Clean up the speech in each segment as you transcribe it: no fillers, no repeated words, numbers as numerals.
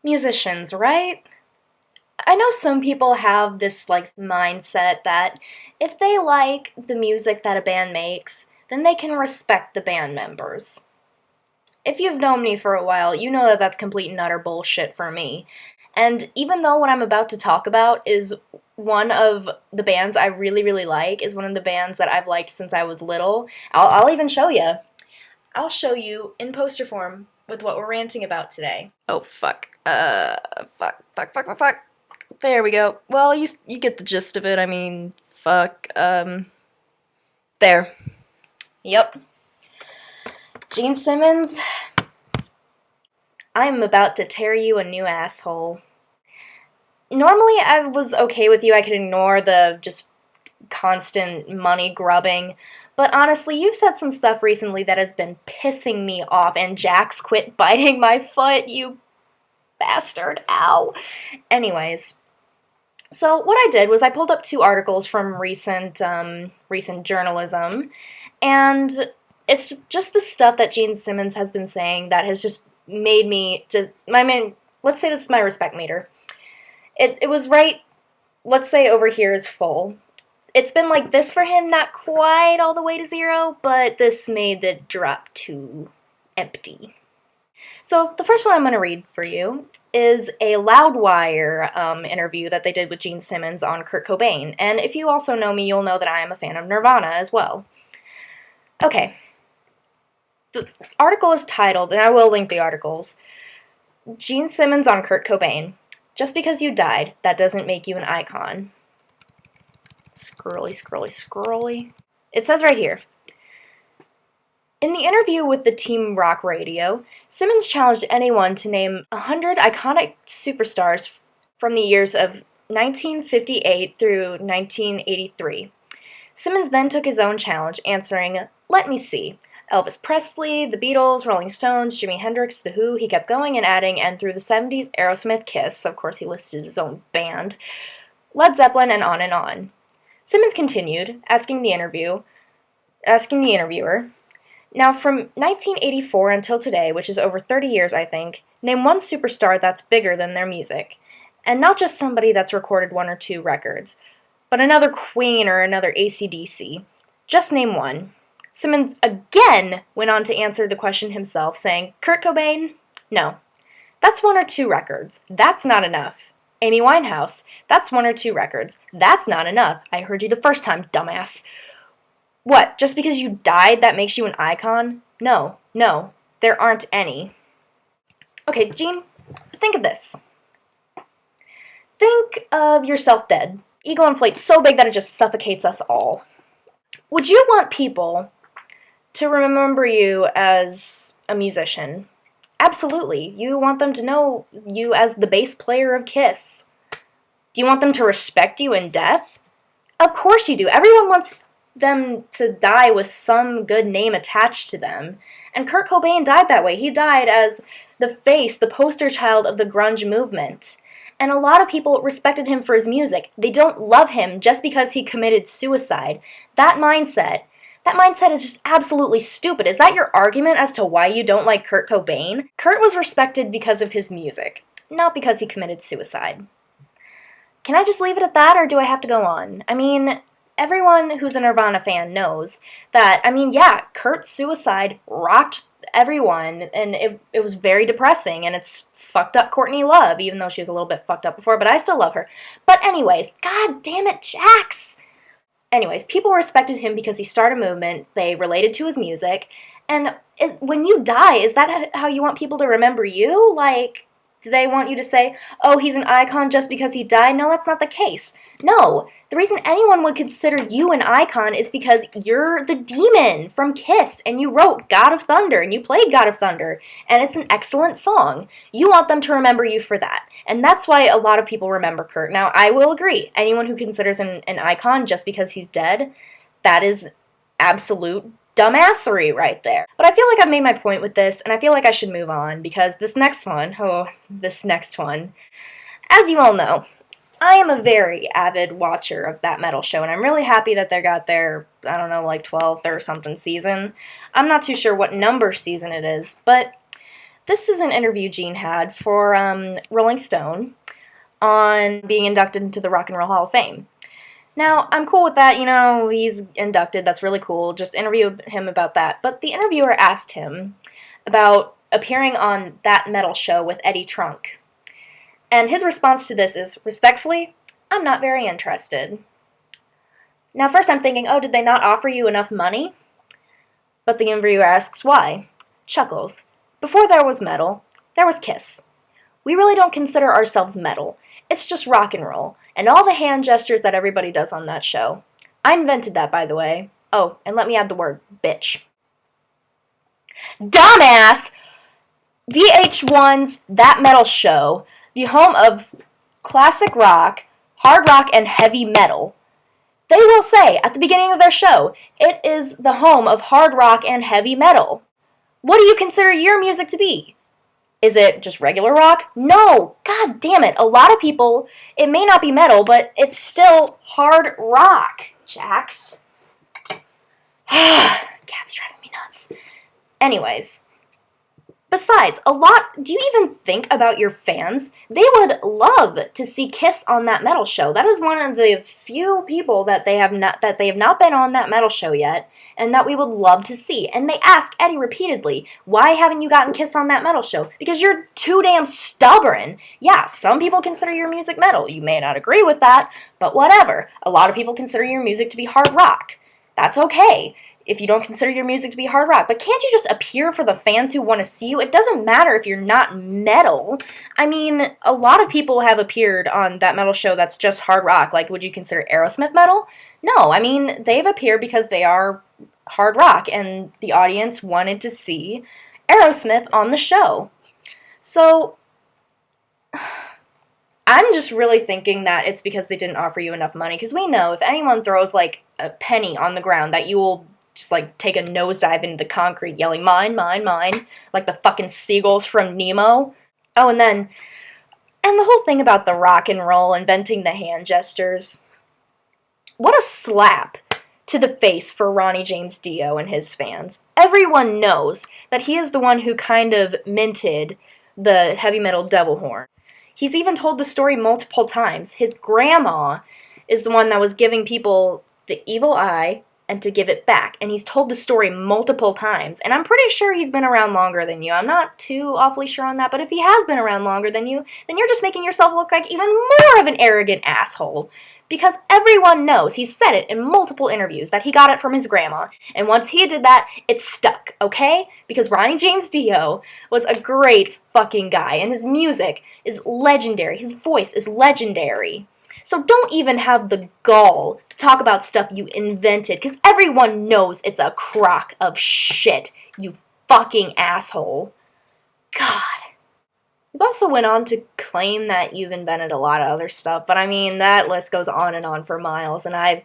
Musicians, right? I know some people have this mindset that if they like the music that a band makes, then they can respect the band members. If you've known me for a while, you know that that's complete and utter bullshit for me. And even though what I'm about to talk about is one of the bands I really, really like, is one of the bands that I've liked since I was little, I'll even show you. I'll show you in poster form with what we're ranting about today. Oh, fuck. Fuck. There we go. Well, you get the gist of it. I mean, fuck. There. Yep. Gene Simmons, I'm about to tear you a new asshole. Normally, I was okay with you. I could ignore the just constant money grubbing. But honestly, you've said some stuff recently that has been pissing me off. And Jax, quit biting my foot, you bastard. Ow. Anyways. So what I did was I pulled up two articles from recent journalism, and it's just the stuff that Gene Simmons has been saying that has just made me let's say this is my respect meter. It was right, let's say over here is full. It's been like this for him, not quite all the way to zero, but this made it drop to empty. So the first one I'm going to read for you is a Loudwire interview that they did with Gene Simmons on Kurt Cobain. And if you also know me, you'll know that I am a fan of Nirvana as well. Okay. The article is titled, and I will link the articles, Gene Simmons on Kurt Cobain. Just because you died, that doesn't make you an icon. Scrolly. It says right here, in the interview with the Team Rock Radio, Simmons challenged anyone to name 100 iconic superstars from the years of 1958 through 1983. Simmons then took his own challenge, answering, "Let me see. Elvis Presley, the Beatles, Rolling Stones, Jimi Hendrix, The Who," he kept going and adding, "and through the 70s, Aerosmith, Kiss," of course he listed his own band, "Led Zeppelin," and on and on. Simmons continued, asking the interviewer, now, from 1984 until today, which is over 30 years, I think, name one superstar that's bigger than their music. And not just somebody that's recorded one or two records, but another Queen or another AC/DC. Just name one. Simmons again went on to answer the question himself, saying, "Kurt Cobain? No. That's one or two records. That's not enough. Amy Winehouse? That's one or two records. That's not enough. I heard you the first time, dumbass. What, just because you died that makes you an icon? No, there aren't any." Okay, Gene, think of this. Think of yourself dead. Ego inflates so big that it just suffocates us all. Would you want people to remember you as a musician? Absolutely. You want them to know you as the bass player of Kiss. Do you want them to respect you in death? Of course you do. Everyone wants them to die with some good name attached to them. And Kurt Cobain died that way. He died as the face, the poster child of the grunge movement. And a lot of people respected him for his music. They don't love him just because he committed suicide. That mindset is just absolutely stupid. Is that your argument as to why you don't like Kurt Cobain? Kurt was respected because of his music, not because he committed suicide. Can I just leave it at that, or do I have to go on? I mean, everyone who's a Nirvana fan knows that, yeah, Kurt's suicide rocked everyone, and it was very depressing, and it's fucked up Courtney Love, even though she was a little bit fucked up before, but I still love her. But anyways, god damn it, Jax! Anyways, people respected him because he started a movement, they related to his music, and when you die, is that how you want people to remember you? Like, do they want you to say, "Oh, he's an icon just because he died"? No, that's not the case. No, the reason anyone would consider you an icon is because you're the demon from Kiss, and you wrote God of Thunder, and you played God of Thunder, and it's an excellent song. You want them to remember you for that, and that's why a lot of people remember Kurt. Now, I will agree, anyone who considers an icon just because he's dead, that is absolute dumbassery right there. But I feel like I've made my point with this, and I feel like I should move on, because this next one, as you all know, I am a very avid watcher of that metal show, and I'm really happy that they got their, 12th or something season. I'm not too sure what number season it is, but This is an interview Gene had for Rolling Stone on being inducted into the Rock and Roll Hall of Fame. Now, I'm cool with that, he's inducted, that's really cool, just interview him about that. But the interviewer asked him about appearing on That Metal Show with Eddie Trunk. And his response to this is, respectfully, I'm not very interested. Now, first I'm thinking, oh, did they not offer you enough money? But the interviewer asks why. Chuckles. Before there was metal, there was Kiss. We really don't consider ourselves metal. It's just rock and roll, and all the hand gestures that everybody does on that show. I invented that, by the way. Oh, and let me add the word, bitch. Dumbass! VH1's That Metal Show, the home of classic rock, hard rock, and heavy metal. They will say, at the beginning of their show, it is the home of hard rock and heavy metal. What do you consider your music to be? Is it just regular rock? No! God damn it. A lot of people, it may not be metal, but it's still hard rock, Jax. Cat's driving me nuts. Anyways. Besides, do you even think about your fans? They would love to see Kiss on That Metal Show. That is one of the few people that they have not been on That Metal Show yet, and that we would love to see. And they ask Eddie repeatedly, why haven't you gotten Kiss on That Metal Show? Because you're too damn stubborn. Yeah, some people consider your music metal. You may not agree with that, but whatever. A lot of people consider your music to be hard rock. That's okay if you don't consider your music to be hard rock. But can't you just appear for the fans who want to see you? It doesn't matter if you're not metal. I mean, a lot of people have appeared on That Metal Show that's just hard rock. Like, would you consider Aerosmith metal? No, I mean, they've appeared because they are hard rock, and the audience wanted to see Aerosmith on the show. So, I'm just really thinking that it's because they didn't offer you enough money, because we know if anyone throws, like, a penny on the ground that you will just, like, take a nosedive into the concrete yelling, mine, mine, mine, like the fucking seagulls from Nemo. Oh, and the whole thing about the rock and roll, inventing the hand gestures. What a slap to the face for Ronnie James Dio and his fans. Everyone knows that he is the one who kind of minted the heavy metal devil horn. He's even told the story multiple times. His grandma is the one that was giving people the evil eye and to give it back. And he's told the story multiple times. And I'm pretty sure he's been around longer than you. I'm not too awfully sure on that. But if he has been around longer than you, then you're just making yourself look like even more of an arrogant asshole. Because everyone knows, he said it in multiple interviews, that he got it from his grandma. And once he did that, it stuck, okay? Because Ronnie James Dio was a great fucking guy. And his music is legendary. His voice is legendary. So don't even have the gall to talk about stuff you invented, because everyone knows it's a crock of shit, you fucking asshole. God. You've also went on to claim that you've invented a lot of other stuff, but I mean, that list goes on and on for miles, and I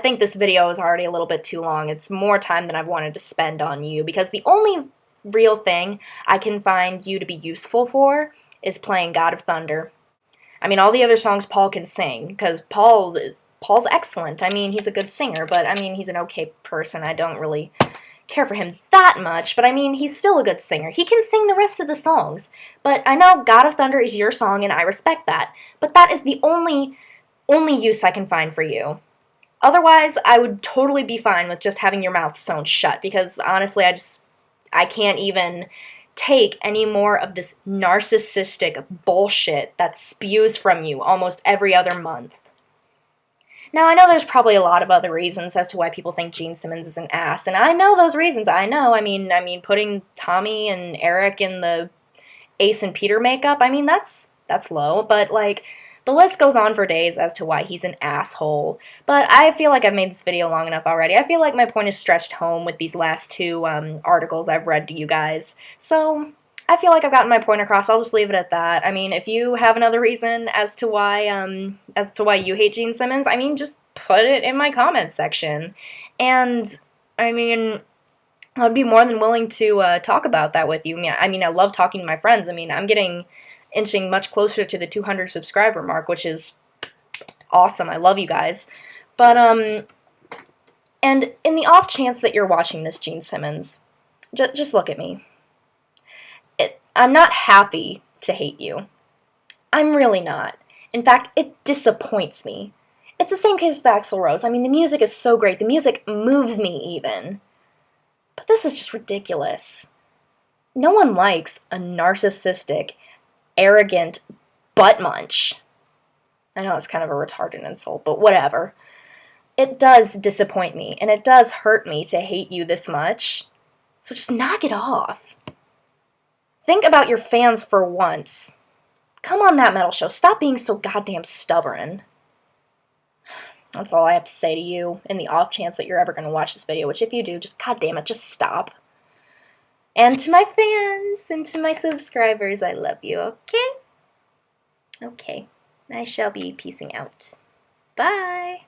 think this video is already a little bit too long. It's more time than I've wanted to spend on you, because the only real thing I can find you to be useful for is playing God of Thunder. I mean, all the other songs Paul can sing, because Paul's excellent. I mean, he's a good singer, but I mean, he's an okay person. I don't really care for him that much, but I mean, he's still a good singer. He can sing the rest of the songs. But I know God of Thunder is your song, and I respect that. But that is the only use I can find for you. Otherwise, I would totally be fine with just having your mouth sewn shut, because honestly, I can't even take any more of this narcissistic bullshit that spews from you almost every other month. Now, I know there's probably a lot of other reasons as to why people think Gene Simmons is an ass, and I know those reasons. I know. I mean, putting Tommy and Eric in the Ace and Peter makeup, I mean, that's low, but, like, the list goes on for days as to why he's an asshole. But I feel like I've made this video long enough already. I feel like my point is stretched home with these last two articles I've read to you guys. So I feel like I've gotten my point across. I'll just leave it at that. I mean, if you have another reason as to why you hate Gene Simmons, I mean, just put it in my comments section. And I mean, I'd be more than willing to talk about that with you. I mean, I love talking to my friends. I mean, I'm inching much closer to the 200 subscriber mark, which is awesome. I love you guys. But, and in the off chance that you're watching this, Gene Simmons, just look at me. I'm not happy to hate you. I'm really not. In fact, it disappoints me. It's the same case with Axl Rose. I mean, the music is so great. The music moves me even. But this is just ridiculous. No one likes a narcissistic, arrogant butt munch. I know that's kind of a retarded insult, but whatever. It does disappoint me, and it does hurt me to hate you this much. So just knock it off. Think about your fans for once. Come on that metal show. Stop being so goddamn stubborn. That's all I have to say to you in the off chance that you're ever going to watch this video, which if you do, just goddamn it, just stop. And to my fans and to my subscribers, I love you, okay? Okay, I shall be peacing out. Bye!